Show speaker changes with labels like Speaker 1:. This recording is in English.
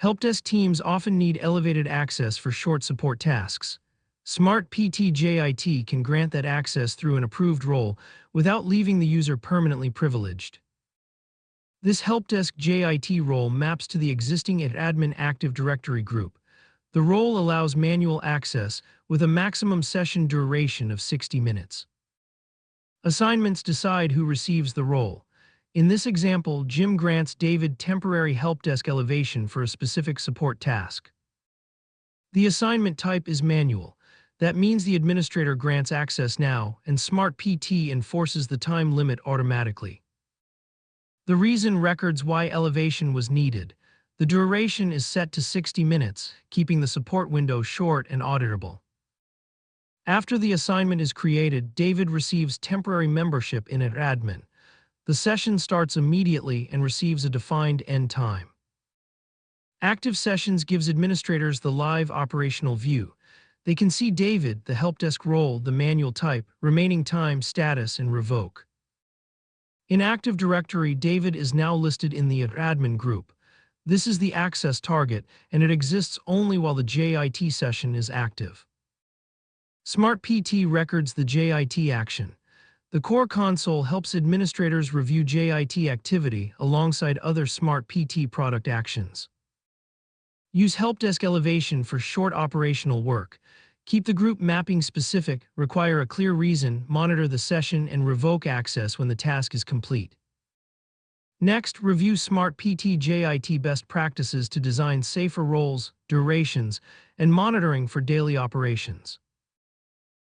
Speaker 1: Helpdesk teams often need elevated access for short support tasks. SmartPT JIT can grant that access through an approved role without leaving the user permanently privileged. This Helpdesk JIT role maps to the existing admin Active Directory group. The role allows manual access with a maximum session duration of 60 minutes. Assignments decide who receives the role. In this example, Jim grants David temporary Helpdesk Elevation for a specific support task. The assignment type is manual. That means the administrator grants access now, and SmartPT enforces the time limit automatically. The reason records why elevation was needed. The duration is set to 60 minutes, keeping the support window short and auditable. After the assignment is created, David receives temporary membership in admin. The session starts immediately and receives a defined end time. Active sessions gives administrators the live operational view. They can see David, the helpdesk role, the manual type, remaining time, status, and revoke. In Active Directory, David is now listed in the admin group. This is the access target, and it exists only while the JIT session is active. SmartPT records the JIT action. The core console helps administrators review JIT activity alongside other SmartPT product actions. Use Helpdesk Elevation for short operational work. Keep the group mapping specific, require a clear reason, monitor the session, and revoke access when the task is complete. Next, review SmartPT JIT best practices to design safer roles, durations, and monitoring for daily operations.